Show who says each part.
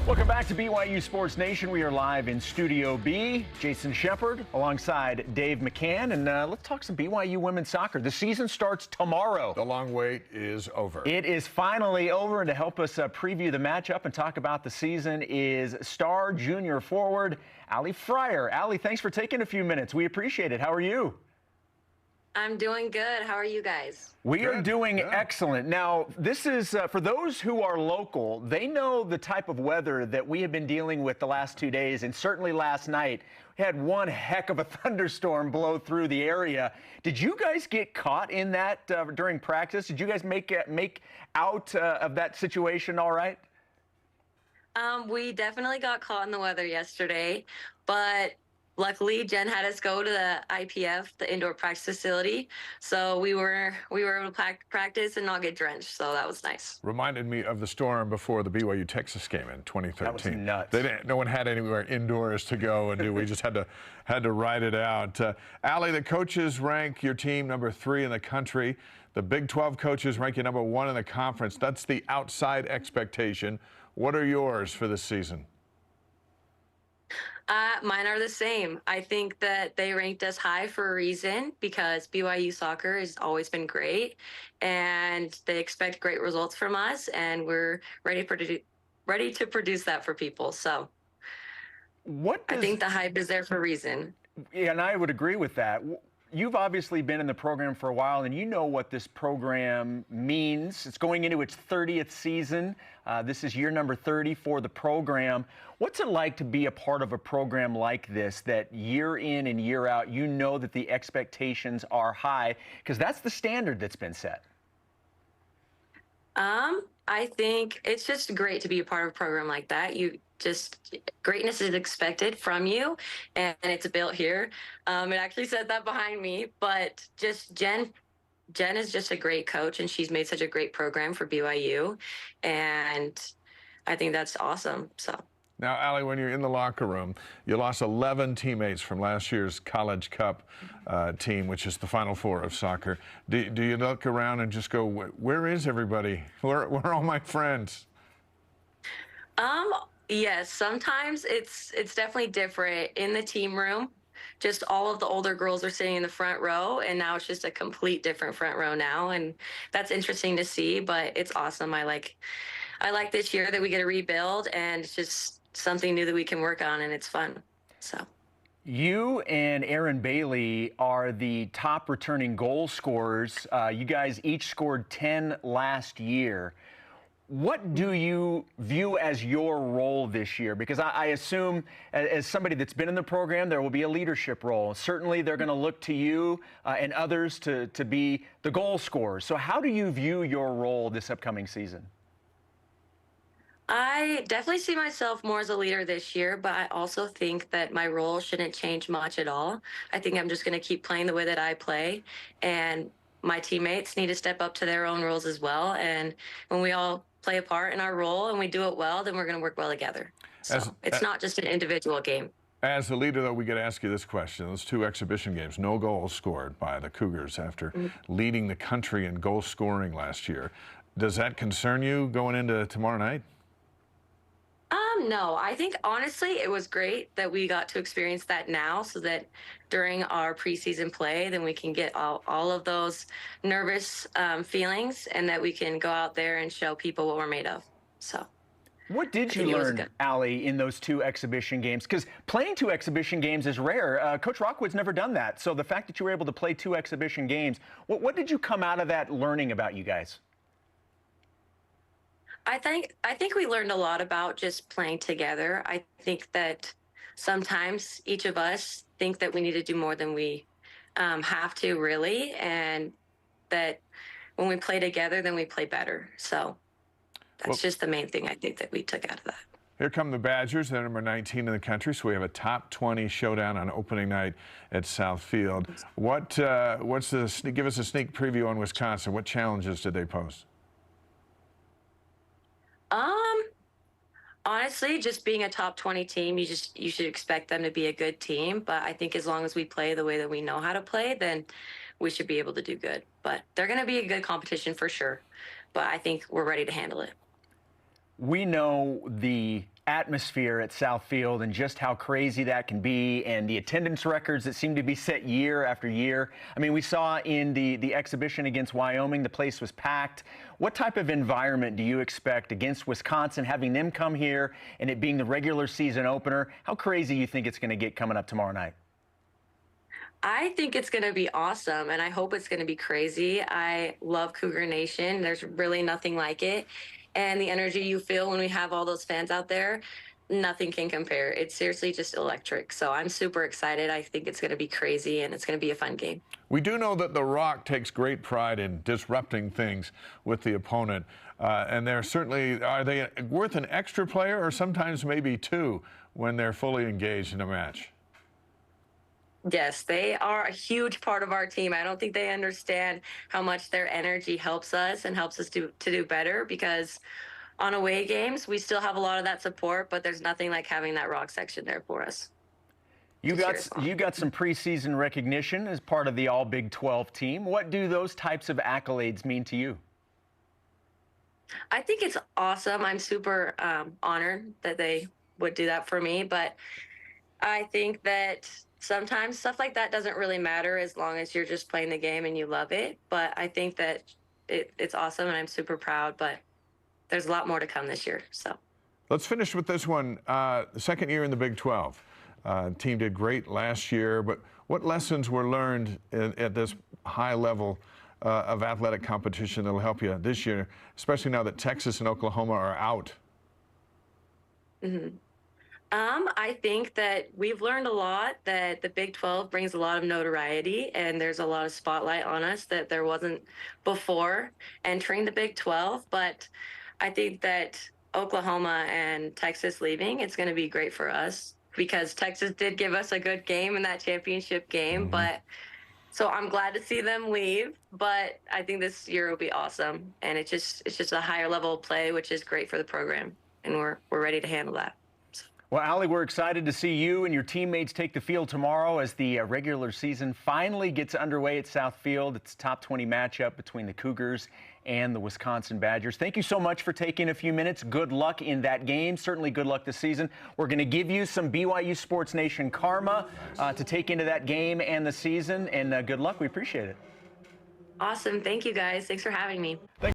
Speaker 1: Welcome back to BYU Sports Nation. We are live in Studio B. Jason Shepard alongside Dave McCann. And let's talk some BYU women's soccer. The season starts tomorrow.
Speaker 2: The long wait is over.
Speaker 1: It is finally over. And to help us preview the matchup and talk about the season is star junior forward Allie Fryer. Allie, thanks for taking a few minutes. We appreciate it. How are you?
Speaker 3: I'm doing good. How are you guys?
Speaker 1: We are doing excellent. Now, this is, for those who are local, they know the type of weather that we have been dealing with the last 2 days, and certainly last night. We had one heck of a thunderstorm blow through the area. Did you guys get caught in that during practice? Did you guys make out of that situation all right?
Speaker 3: We definitely got caught in the weather yesterday, but luckily, Jen had us go to the IPF, the indoor practice facility, so we were able to practice and not get drenched. So that was nice.
Speaker 2: Reminded me of the storm before the BYU Texas game in 2013.
Speaker 1: That was nuts.
Speaker 2: They didn't. No one had anywhere indoors to go and do. We just had to ride it out. Allie, the coaches rank your team number 3 in the country. The Big 12 coaches rank you number 1 in the conference. That's the outside expectation. What are yours for this season?
Speaker 3: Mine are the same. I think that they ranked us high for a reason because BYU soccer has always been great, and they expect great results from us, and we're ready to produce that for people. So I think the hype is there for a reason.
Speaker 1: Yeah, and I would agree with that. You've obviously been in the program for a while, and you know what this program means. It's going into its 30th season. This is year number 30 for the program. What's it like to be a part of a program like this that year in and year out, you know that the expectations are high, because that's the standard that's been set?
Speaker 3: I think it's just great to be a part of a program like that. Greatness is expected from you, and it's built here. It actually said that behind me, but just Jen is just a great coach, and she's made such a great program for BYU, and I think that's awesome. So.
Speaker 2: Now, Allie, when you're in the locker room, you lost 11 teammates from last year's College Cup team, which is the Final Four of soccer. Do you look around and just go, where is everybody? Where are all my friends?
Speaker 3: Yes, sometimes it's definitely different in the team room. Just all of the older girls are sitting in the front row, and now it's just a complete different front row now, and that's interesting to see, but it's awesome. I like this year that we get to rebuild, and it's just something new that we can work on, and it's fun. So
Speaker 1: you and Aaron Bailey are the top returning goal scorers. You guys each scored 10 last year. What do you view as your role this year? Because I assume, as somebody that's been in the program, there will be a leadership role. Certainly, they're going to look to you and others to be the goal scorers. So how do you view your role this upcoming season?
Speaker 3: I definitely see myself more as a leader this year, but I also think that my role shouldn't change much at all. I think I'm just going to keep playing the way that I play, and my teammates need to step up to their own roles as well. And when we all play a part in our role and we do it well, then we're going to work well together. So it's not just an individual game. As
Speaker 2: a leader, though, we get to ask you this question. Those 2 exhibition games, no goals scored by the Cougars after leading the country in goal scoring last year. Does that concern you going into tomorrow night?
Speaker 3: No, I think honestly it was great that we got to experience that now, so that during our preseason play, then we can get all of those nervous feelings, and that we can go out there and show people what we're made of. So.
Speaker 1: What did you learn, Allie, in those 2 exhibition games? Because playing 2 exhibition games is rare. Coach Rockwood's never done that. So the fact that you were able to play 2 exhibition games, what did you come out of that learning about you guys?
Speaker 3: I think we learned a lot about just playing together. I think that sometimes each of us think that we need to do more than we have to, really, and that when we play together, then we play better. So that's just the main thing I think that we took out of that.
Speaker 2: Here come the Badgers. They're number 19 in the country, so we have a top 20 showdown on opening night at Southfield. Give us a sneak preview on Wisconsin. What challenges did they pose?
Speaker 3: Honestly, just being a top 20 team, you should expect them to be a good team. But I think as long as we play the way that we know how to play, then we should be able to do good. But they're going to be a good competition for sure. But I think we're ready to handle it.
Speaker 1: We know the atmosphere at Southfield and just how crazy that can be, and the attendance records that seem to be set year after year. I mean, we saw in the exhibition against Wyoming, the place was packed. What type of environment do you expect against Wisconsin, having them come here and it being the regular season opener? How crazy you think it's going to get coming up tomorrow night?
Speaker 3: I think it's going to be awesome, and I hope it's going to be crazy. I love Cougar Nation. There's really nothing like it. And the energy you feel when we have all those fans out there, nothing can compare. It's seriously just electric. So I'm super excited. I think it's going to be crazy, and it's going to be a fun game.
Speaker 2: We do know that The Rock takes great pride in disrupting things with the opponent. And they're certainly, are they worth an extra player or sometimes maybe two when they're fully engaged in a match?
Speaker 3: Yes, they are a huge part of our team. I don't think they understand how much their energy helps us and helps us to do better, because on away games, we still have a lot of that support, but there's nothing like having that rock section there for us.
Speaker 1: You got some preseason recognition as part of the All Big 12 team. What do those types of accolades mean to you?
Speaker 3: I think it's awesome. I'm super honored that they would do that for me, but I think that sometimes stuff like that doesn't really matter as long as you're just playing the game and you love it. But I think that it's awesome, and I'm super proud, but there's a lot more to come this year. So
Speaker 2: let's finish with this one. The second year in the Big 12. Team did great last year, but what lessons were learned at this high level of athletic competition that will help you this year, especially now that Texas and Oklahoma are out?
Speaker 3: I think that we've learned a lot, that the Big 12 brings a lot of notoriety, and there's a lot of spotlight on us that there wasn't before entering the Big 12. But I think that Oklahoma and Texas leaving, it's going to be great for us, because Texas did give us a good game in that championship game. But so I'm glad to see them leave, but I think this year will be awesome, and it's just a higher level of play, which is great for the program, and we're ready to handle that.
Speaker 1: Well, Allie, we're excited to see you and your teammates take the field tomorrow as the regular season finally gets underway at Southfield. It's a top 20 matchup between the Cougars and the Wisconsin Badgers. Thank you so much for taking a few minutes. Good luck in that game. Certainly good luck this season. We're going to give you some BYU Sports Nation karma to take into that game and the season, and good luck. We appreciate it.
Speaker 3: Awesome. Thank you, guys. Thanks for having me.